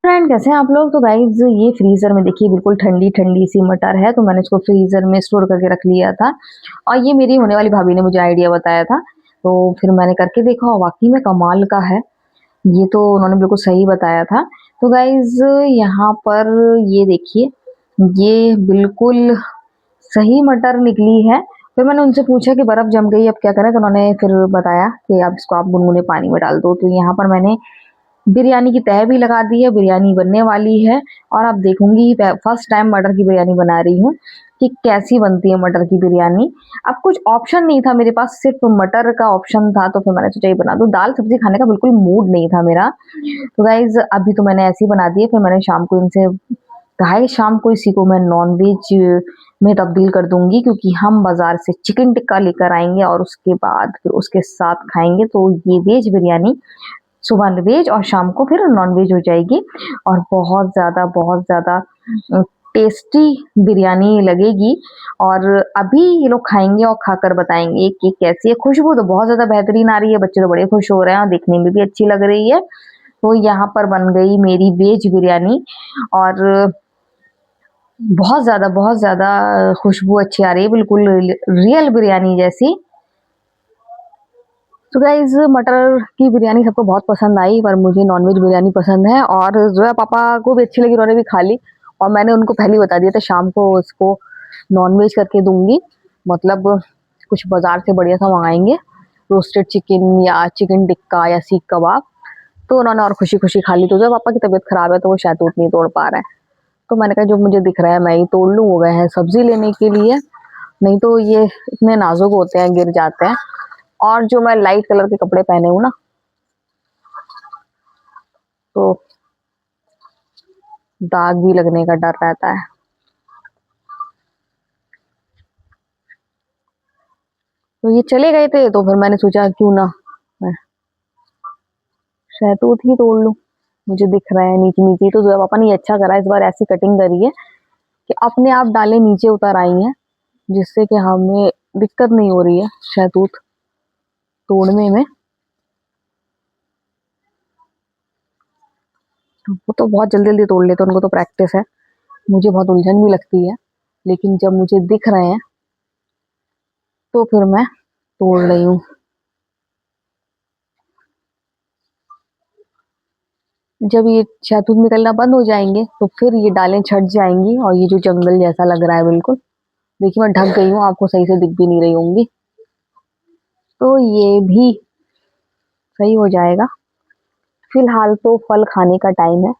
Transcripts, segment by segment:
Friend कैसे हैं आप लोग। तो गाइज ये फ्रीजर में देखिए बिल्कुल ठंडी ठंडी सी मटर है, तो मैंने इसको फ्रीजर में स्टोर करके रख लिया था। और ये मेरी होने वाली भाभी ने मुझे आइडिया बताया था, तो फिर मैंने करके देखा और वाकई में कमाल का है। ये तो उन्होंने बिल्कुल सही बताया था। तो गाइज यहाँ पर ये देखिए, ये बिल्कुल सही मटर निकली है। फिर मैंने उनसे पूछा कि बर्फ जम गई अब क्या करें, तो उन्होंने फिर बताया कि आप इसको आप गुनगुने पानी में डाल दो। तो यहाँ पर मैंने बिरयानी की तह भी लगा दी है, बिरयानी बनने वाली है। और अब देखूंगी, फर्स्ट टाइम मटर की बिरयानी बना रही हूँ कि कैसी बनती है मटर की बिरयानी। अब कुछ ऑप्शन नहीं था मेरे पास, सिर्फ मटर का ऑप्शन था, तो फिर मैंने सोचा ये बना दूं। दाल सब्जी खाने का बिल्कुल मूड नहीं था मेरा, तो गाइज अभी तो मैंने ऐसी बना दी है। फिर मैंने शाम को इनसे कहा है शाम को इसी को मैं नॉन वेज में तब्दील कर दूंगी, क्योंकि हम बाजार से चिकन टिक्का लेकर आएंगे और उसके बाद फिर उसके साथ खाएंगे। तो ये वेज बिरयानी सुबह वेज और शाम को फिर नॉन वेज हो जाएगी। और बहुत ज़्यादा टेस्टी बिरयानी लगेगी। और अभी ये लोग खाएंगे और खाकर बताएंगे कि कैसी है। खुशबू तो बहुत ज़्यादा बेहतरीन आ रही है, बच्चे तो बड़े खुश हो रहे हैं और देखने में भी अच्छी लग रही है। तो यहाँ पर बन गई मेरी वेज बिरयानी और बहुत ज़्यादा खुशबू अच्छी आ रही है, बिल्कुल रियल बिरयानी जैसी। तो गाइज मटर की बिरयानी सबको बहुत पसंद आई, पर मुझे नॉनवेज बिरयानी पसंद है और जोया पापा को भी अच्छी लगी, उन्होंने भी खा ली। और मैंने उनको पहले ही बता दिया था शाम को उसको नॉनवेज करके दूंगी, मतलब कुछ बाजार से बढ़िया सा मंगाएंगे, रोस्टेड चिकन या चिकन टिक्का या सीख कबाब। तो उन्होंने और खुशी खुशी खा ली। तो जोया पापा की तबीयत खराब है, तो वो शहतूत नहीं तोड़ पा रहे हैं। तो मैंने कहा जो मुझे दिख रहा है मैं ही तोड़ लूँ। हो गए हैं सब्जी लेने के लिए, नहीं तो ये इतने नाजुक होते हैं, गिर जाते हैं। और जो मैं लाइट कलर के कपड़े पहने हूँ ना, तो दाग भी लगने का डर रहता है। तो ये चले गए थे, तो फिर मैंने सोचा क्यों ना मैं शहतूत ही तोड़ लूं। मुझे दिख रहा है नीचे नीचे, तो जो पापा ने ये अच्छा करा, इस बार ऐसी कटिंग करी है कि अपने आप डालें नीचे उतर आई हैं, जिससे कि हमें दिक्कत नहीं हो रही है शहतूत तोड़ने में। वो तो बहुत जल्दी जल्दी तोड़ लेते हैं, उनको तो प्रैक्टिस है। मुझे बहुत उलझन भी लगती है, लेकिन जब मुझे दिख रहे हैं तो फिर मैं तोड़ रही हूँ। जब ये शहतूत निकलना बंद हो जाएंगे तो फिर ये डालें छट जाएंगी और ये जो जंगल जैसा लग रहा है बिल्कुल, देखिए मैं ढक गई हूँ, आपको सही से दिख भी नहीं रही होंगी। तो ये भी सही हो जाएगा। फिलहाल तो फल खाने का टाइम है।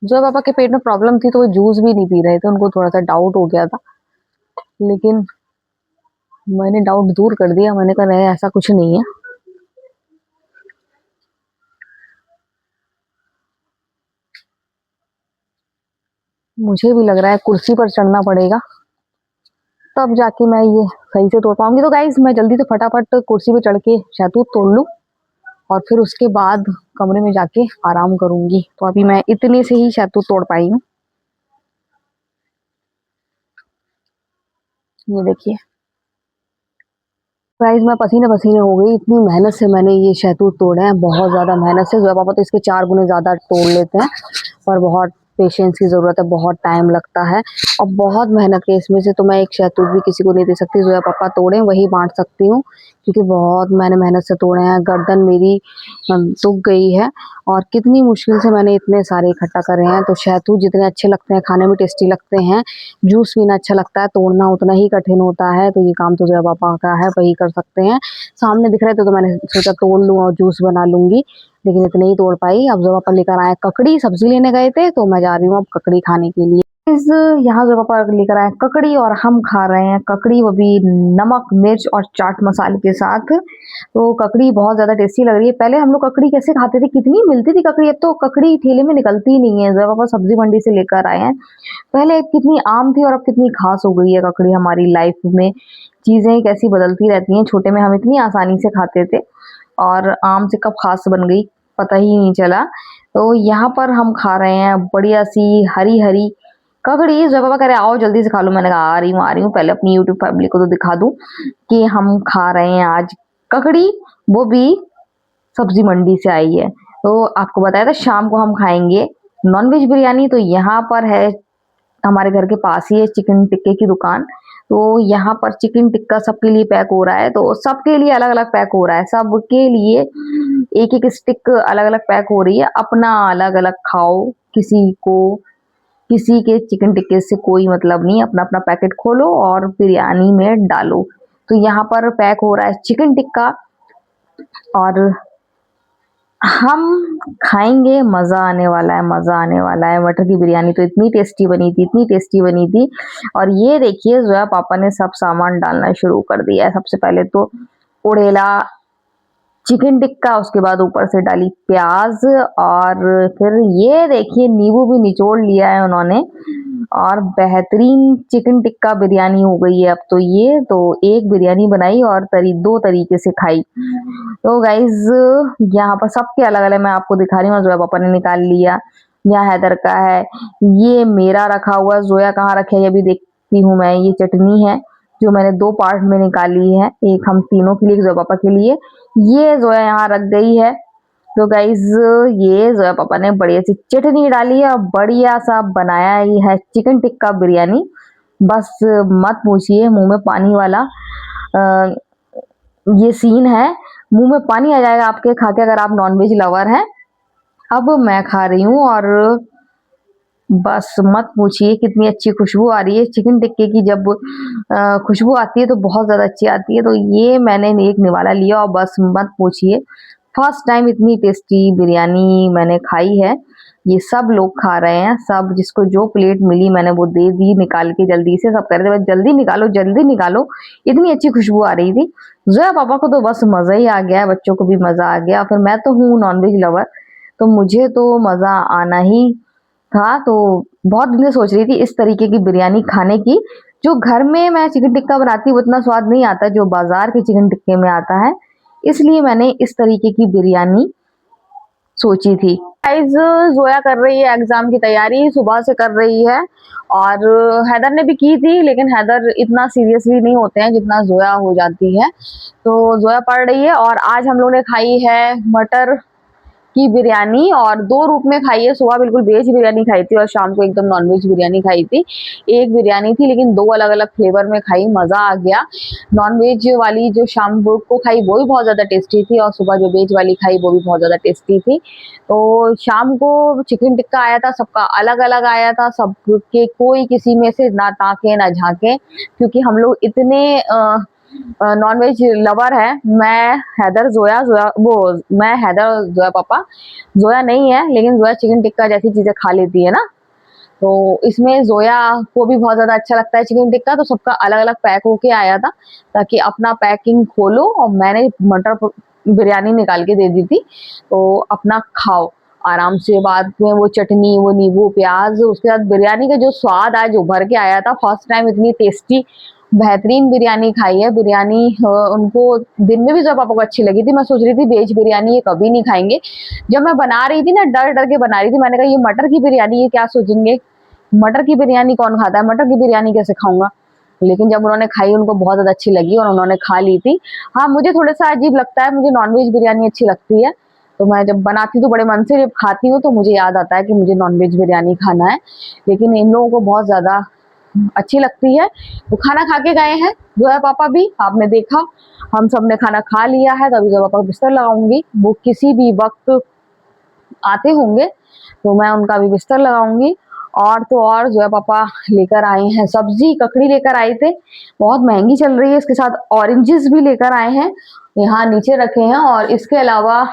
जो पापा के पेट में प्रॉब्लम थी, तो वो जूस भी नहीं पी रहे थे, उनको थोड़ा सा डाउट हो गया था, लेकिन मैंने डाउट दूर कर दिया। मैंने कहा नहीं ऐसा कुछ नहीं है। मुझे भी लग रहा है कुर्सी पर चढ़ना पड़ेगा, तब जाके मैं ये सही से तोड़ पाऊंगी। तो गाइज मैं जल्दी से फटाफट कुर्सी पे चढ़ के शहतूत तोड़ लूं और फिर उसके बाद कमरे में जाके आराम करूंगी। तो अभी मैं इतने से ही शहतूत तोड़ पाई हूँ। ये देखिए गाइस, मैं पसीने पसीने हो गई, इतनी मेहनत से मैंने ये शहतूत तोड़े हैं, बहुत ज्यादा मेहनत से। जोया पापा तो इसके 4 गुने ज्यादा तोड़ लेते हैं, पर बहुत पेशेंस की जरूरत है, बहुत टाइम लगता है और बहुत मेहनत है इसमें से। तो मैं एक शहतूत भी किसी को नहीं दे सकती, जोया पापा तोड़े वही बांट सकती हूँ, क्योंकि बहुत मैंने मेहनत से तोड़े हैं। गर्दन मेरी दुख गई है और कितनी मुश्किल से मैंने इतने सारे इकट्ठा करे हैं। तो शहतूत जितने अच्छे लगते हैं, खाने में टेस्टी लगते हैं, जूस पीना अच्छा लगता है, तोड़ना उतना ही कठिन होता है। तो ये काम तो जया पापा का है, वही कर सकते हैं। सामने दिख रहे थे तो मैंने सोचा तोड़ लूं और जूस बना लूंगी, लेकिन इतने ही तोड़ पाई। अब जब पापा लेकर आए ककड़ी, सब्जी लेने गए थे, तो मैं जा रही हूँ अब ककड़ी खाने के लिए। इस यहाँ जो पापा लेकर आए ककड़ी और हम खा रहे हैं ककड़ी, वो भी नमक मिर्च और चाट मसाले के साथ। तो ककड़ी बहुत ज्यादा टेस्टी लग रही है। पहले हम लोग ककड़ी कैसे खाते थे, कितनी मिलती थी ककड़ी, अब तो ककड़ी ठेले में निकलती ही नहीं है। जब पापा सब्जी मंडी से लेकर आए हैं, पहले कितनी आम थी और अब कितनी खास हो गई है ककड़ी हमारी लाइफ में। चीजें कैसी बदलती रहती हैं, छोटे में हम इतनी आसानी से खाते थे और आम से कब खास बन गई पता ही नहीं चला। तो यहाँ पर हम खा रहे हैं बढ़िया सी हरी हरी ककड़ी। जब पापा कह रहे आओ जल्दी से खा लो, मैंने कहा आ रही हूँ, पहले अपनी यूट्यूब फैमिली को तो दिखा दूं कि हम खा रहे हैं आज ककड़ी, वो भी सब्जी मंडी से आई है। तो आपको बताया था शाम को हम खाएंगे नॉनवेज बिरयानी। तो यहाँ पर है, हमारे घर के पास ही है चिकन टिक्के की दुकान। तो यहाँ पर चिकन टिक्का सबके लिए पैक हो रहा है, तो सबके लिए अलग अलग पैक हो रहा है, सबके लिए एक एक स्टिक अलग अलग पैक हो रही है। अपना अलग अलग खाओ, किसी के चिकन टिक्के से कोई मतलब नहीं, अपना अपना पैकेट खोलो और बिरयानी में डालो। तो यहाँ पर पैक हो रहा है चिकन टिक्का और हम खाएंगे, मजा आने वाला है, मजा आने वाला है। मटर की बिरयानी तो इतनी टेस्टी बनी थी, इतनी टेस्टी बनी थी। और ये देखिए जोया पापा ने सब सामान डालना शुरू कर दिया है। सबसे पहले तो उड़ेला चिकन टिक्का, उसके बाद ऊपर से डाली प्याज, और फिर ये देखिए नींबू भी निचोड़ लिया है उन्होंने। और बेहतरीन चिकन टिक्का बिरयानी हो गई है अब तो। ये तो एक बिरयानी बनाई और दो तरीके से खाई। तो गाइज यहाँ पर सबके अलग अलग मैं आपको दिखा रही हूँ। जोया पापा ने निकाल लिया, यहाँ हैदर का है, ये मेरा रखा हुआ। जोया कहाँ रखे है ये भी देखती हूँ मैं। ये चटनी है जो मैंने दो पार्ट में निकाली है, एक हम तीनों के लिए, एक जोया पापा के लिए। ये जोया यहाँ रख गई है। तो गाइज ये जोया पापा ने बढ़िया सी चटनी डाली है और बढ़िया सा बनाया ही है चिकन टिक्का बिरयानी। बस मत पूछिए, मुंह में पानी वाला ये सीन है। मुंह में पानी आ जाएगा आपके खा के, अगर आप नॉनवेज लवर हैं। अब मैं खा रही हूँ और बस मत पूछिए कितनी अच्छी खुशबू आ रही है चिकन टिक्के की। जब खुशबू आती है तो बहुत ज्यादा अच्छी आती है। तो ये मैंने एक निवाला लिया और बस मत पूछिए, फर्स्ट टाइम इतनी टेस्टी बिरयानी मैंने खाई है। ये सब लोग खा रहे हैं, सब जिसको जो प्लेट मिली मैंने वो दे दी निकाल के। जल्दी से सब कह रहे थे बस जल्दी निकालो, जल्दी निकालो, इतनी अच्छी खुशबू आ रही थी। जोया पापा को तो बस मजा ही आ गया, बच्चों को भी मजा आ गया। फिर मैं तो हूँ नॉनवेज लवर, तो मुझे तो मजा आना ही था। तो बहुत दिन से सोच रही थी इस तरीके की बिरयानी खाने की। जो घर में मैं चिकन टिक्का बनाती हूँ उतना स्वाद नहीं आता जो बाजार के चिकन टिक्के में आता है, इसलिए मैंने इस तरीके की बिरयानी सोची थी। गाइस जोया कर रही है एग्जाम की तैयारी, सुबह से कर रही है। और हैदर ने भी की थी, लेकिन हैदर इतना सीरियसली नहीं होते हैं जितना जोया हो जाती है। तो जोया पढ़ रही है। और आज हम लोग ने खाई है मटर की बिरयानी, और दो रूप में खाई है। सुबह बिल्कुल वेज बिरयानी खाई थी और शाम को एकदम नॉनवेज बिरयानी खाई थी। एक बिरयानी थी लेकिन दो अलग अलग फ्लेवर में खाई, मजा आ गया। नॉनवेज वाली जो शाम को खाई वो भी बहुत ज्यादा टेस्टी थी, और सुबह जो वेज वाली खाई वो भी बहुत ज्यादा टेस्टी थी। तो शाम को चिकन टिक्का आया था, सबका अलग अलग आया था, सबके कोई किसी में से ना ताके ना झांके, क्योंकि हम लोग इतने नॉनवेज लवर है। मैं हैदर जोया, मैं हैदर जोया पापा। जोया नहीं है, लेकिन जोया चिकन टिक्का जैसी चीजें खा लेती है ना। तो इसमें जोया को भी बहुत ज्यादा अच्छा लगता है चिकन टिक्का। तो सबका अलग अलग पैक होके आया था, ताकि अपना पैकिंग खोलो। और मैंने मटर बिरयानी निकाल के दे दी थी, तो अपना खाओ आराम से। बाद में वो चटनी, वो नींबू प्याज, उसके बाद बिरयानी का जो स्वाद आज उभर के आया था। फर्स्ट टाइम इतनी टेस्टी बेहतरीन बिरयानी खाई है। बिरयानी उनको दिन में भी जब पापा को अच्छी लगी थी। मैं सोच रही थी वेज बिरयानी ये कभी नहीं खाएंगे। जब मैं बना रही थी ना, डर डर के बना रही थी। मैंने कहा ये मटर की बिरयानी, ये क्या सोचेंगे, मटर की बिरयानी कौन खाता है, मटर की बिरयानी कैसे खाऊंगा। लेकिन जब उन्होंने खाई उनको बहुत ज्यादा अच्छी लगी और उन्होंने खा ली थी। हाँ, मुझे थोड़ा सा अजीब लगता है, मुझे नॉनवेज बिरयानी अच्छी लगती है। तो मैं जब बनाती तो बड़े मन से, जब खाती हूँ तो मुझे याद आता है कि मुझे नॉनवेज बिरयानी खाना है। लेकिन इन लोगों को बहुत ज्यादा अच्छी लगती है। वो खाना खा के गए हैं, जोया पापा भी, आपने देखा। हम सब ने खाना खा लिया है, तो अभी जोया पापा को बिस्तर लगाऊंगी। वो किसी भी वक्त आते होंगे तो मैं उनका भी बिस्तर लगाऊंगी। और तो और जोया पापा लेकर आए हैं सब्जी, ककड़ी लेकर आए थे, बहुत महंगी चल रही है। इसके साथ ऑरेंजेस भी लेकर आए हैं, यहाँ नीचे रखे हैं। और इसके अलावा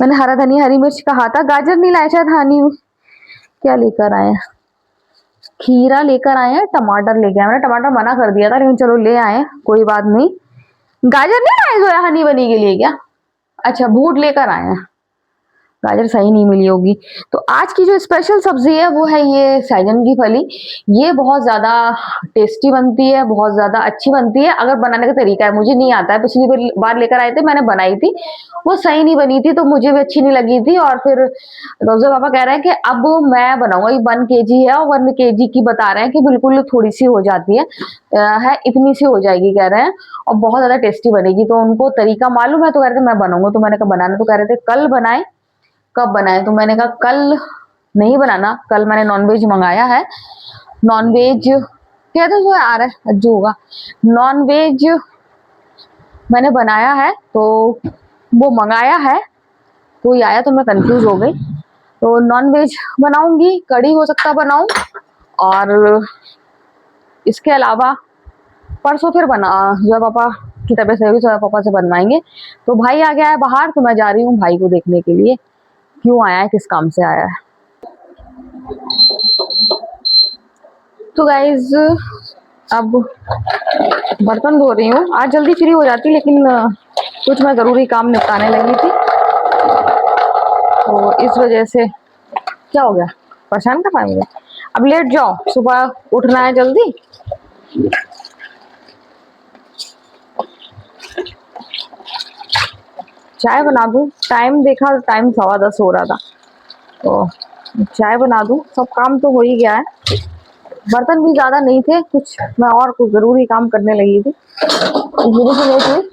मैंने हरा धनिया, हरी मिर्च कहा था, गाजर नहीं लाया शायद। हानि क्या लेकर आए हैं, खीरा लेकर आए हैं, टमाटर लेके आए। मैंने टमाटर मना कर दिया था, लेकिन चलो ले आए, कोई बात नहीं। गाजर नहीं लाए जोया हनी बनी के लिए क्या? अच्छा, बूट लेकर आए हैं। गाजर सही नहीं मिली होगी। तो आज की जो स्पेशल सब्जी है वो है ये सहजन की फली। ये बहुत ज्यादा टेस्टी बनती है, बहुत ज्यादा अच्छी बनती है। अगर बनाने का तरीका है, मुझे नहीं आता है। पिछली बार लेकर आए थे, मैंने बनाई थी, वो सही नहीं बनी थी, तो मुझे भी अच्छी नहीं लगी थी। और फिर रोजा पापा कह रहे हैं कि अब मैं बनाऊंगा। ये 1 kg है और 1 kg की बता रहे हैं कि बिल्कुल थोड़ी सी हो जाती है इतनी सी हो जाएगी कह रहे हैं, और बहुत ज्यादा टेस्टी बनेगी। तो उनको तरीका मालूम है, तो कह रहे थे मैं बनाऊंगा। तो मैंने कहा बनाना, तो कह रहे थे कल बनाए, कब बनाए? तो मैंने कहा कल नहीं बनाना, कल मैंने नॉनवेज मंगाया है। नॉनवेज क्या तो आ रहा है जो होगा, नॉनवेज मैंने बनाया है, तो वो मंगाया है, कोई आया तो मैं कंफ्यूज हो गई। तो नॉनवेज बनाऊंगी, कड़ी हो सकता बनाऊं, और इसके अलावा परसों फिर बना, जब पापा की तबीयत सही होगी तो पापा से बनवाएंगे। तो भाई आ गया है बाहर, तो मैं जा रही हूँ भाई को देखने के लिए, क्यों आया है, किस काम से आया है। तो गाइज अब बर्तन धो रही हूँ। आज जल्दी फ्री हो जाती, लेकिन कुछ मैं जरूरी काम निपटाने लगी थी, तो इस वजह से। क्या हो गया, परेशान कर पाएंगे? अब लेट जाओ, सुबह उठना है जल्दी। चाय बना दूं, टाइम देखा, टाइम 10:15 हो रहा था, तो चाय बना दूं। सब काम तो हो ही गया है, बर्तन भी ज्यादा नहीं थे, कुछ मैं और कुछ जरूरी काम करने लगी थी, धीरे से लेट हुई।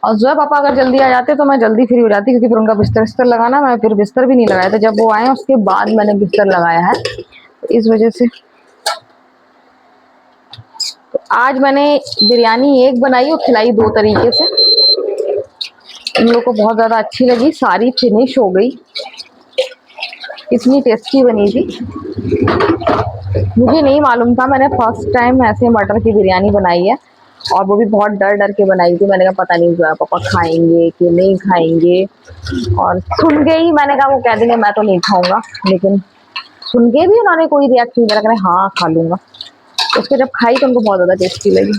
और जो पापा अगर जल्दी आ जाते तो मैं जल्दी फ्री हो जाती, क्योंकि फिर उनका बिस्तर लगाना, मैं फिर बिस्तर भी नहीं लगाया था। जब वो आए उसके बाद मैंने बिस्तर लगाया है, तो इस वजह से। तो आज मैंने बिरयानी एक बनाई और खिलाई 2 तरीके से। इन लोगों को बहुत ज्यादा अच्छी लगी, सारी फिनिश हो गई, इतनी टेस्टी बनी थी। मुझे नहीं मालूम था, मैंने फर्स्ट टाइम ऐसे मटर की बिरयानी बनाई है, और वो भी बहुत डर डर के बनाई थी। मैंने कहा पता नहीं जो है पापा खाएंगे कि नहीं खाएंगे, और सुन के ही मैंने कहा वो कह देंगे मैं तो नहीं खाऊंगा, लेकिन सुन के भी उन्होंने कोई रिएक्ट नहीं करा, कह रहे हाँ खा लूंगा। उसको जब खाई तो उनको बहुत ज्यादा टेस्टी लगी।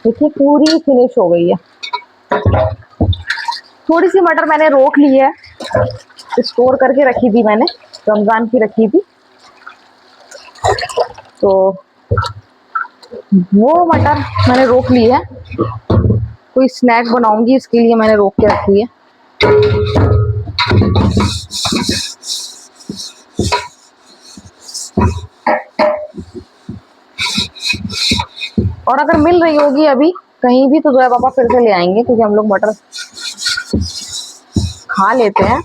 देखिए पूरी फिनिश हो गई है। थोड़ी सी मटर मैंने रोक ली है, स्टोर करके रखी थी मैंने, रमजान की रखी थी, तो वो मटर मैंने रोक ली है। कोई स्नैक बनाऊंगी, इसके लिए मैंने रोक के रखी है। और अगर मिल रही होगी अभी कहीं भी, तो जो है पापा फिर से ले आएंगे, क्योंकि हम लोग मटर खा लेते हैं।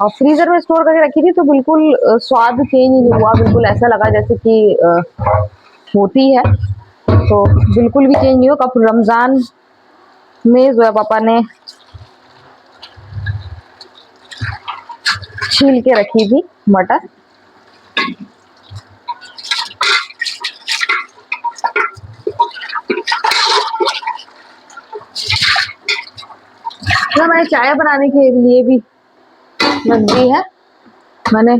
और फ्रीजर में स्टोर करके रखी थी, तो बिल्कुल स्वाद चेंज नहीं हुआ, बिल्कुल ऐसा लगा जैसे कि होती है, तो बिल्कुल भी चेंज नहीं हुआ। कब रमजान में जो है पापा ने छील के रखी थी मटर। ना मैंने चाय बनाने के लिए भी रख दी है, मैंने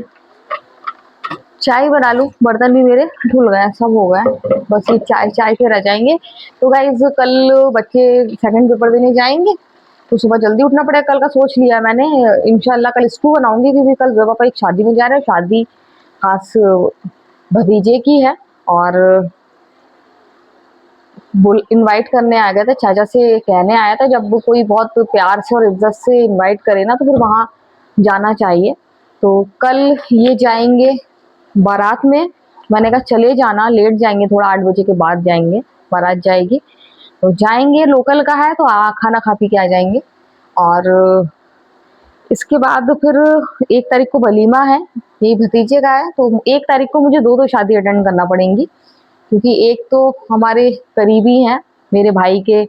चाय बना लूं, बर्तन भी मेरे धुल गए, सब हो गए, बस ये चाय चाय के रह जाएंगे। तो गाइज कल बच्चे सेकंड पेपर देने जाएंगे, तो सुबह जल्दी उठना पड़ेगा। कल का सोच लिया मैंने, इंशाल्लाह कल स्टू बनाऊंगी, क्योंकि कल जो पापा एक शादी में जा रहे हैं, शादी खास भतीजे की है, और इनवाइट करने आ गया था, चाचा से कहने आया था। जब कोई बहुत प्यार से और इज्जत से इनवाइट करे ना, तो फिर वहां जाना चाहिए। तो कल ये जाएंगे बारात में। मैंने कहा चले जाना, लेट जाएंगे थोड़ा, 8 बजे के बाद जाएंगे, बारात जाएगी, तो जाएंगे, लोकल का है, तो खाना खा पी के आ जाएंगे। और इसके बाद फिर 1 तारीख को वलीमा है, यही भतीजे का है, तो 1 तारीख को मुझे 2 शादी अटेंड करना पड़ेंगी, क्योंकि एक तो हमारे करीबी हैं, मेरे भाई के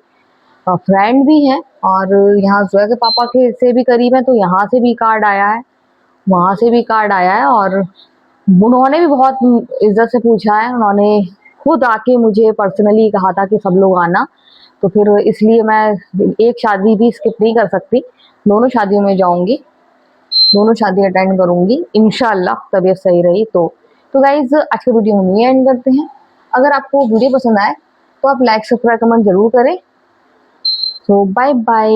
फ्रेंड भी हैं, और यहाँ जोया के पापा के से भी करीब है, तो यहाँ से भी कार्ड आया है, वहां से भी कार्ड आया है। और उन्होंने भी बहुत इज्जत से पूछा है, उन्होंने खुद आके मुझे पर्सनली कहा था कि सब लोग आना, तो फिर इसलिए मैं एक शादी भी स्किप नहीं कर सकती, दोनों शादियों में जाऊंगी, दोनों शादी अटेंड करूंगी इंशाल्लाह, तबीयत सही रही तो गाइज आज की वीडियो हम ये एंड करते हैं। अगर आपको वीडियो पसंद आए तो आप लाइक सब्सक्राइब कमेंट जरूर करें। सो बाय बाय।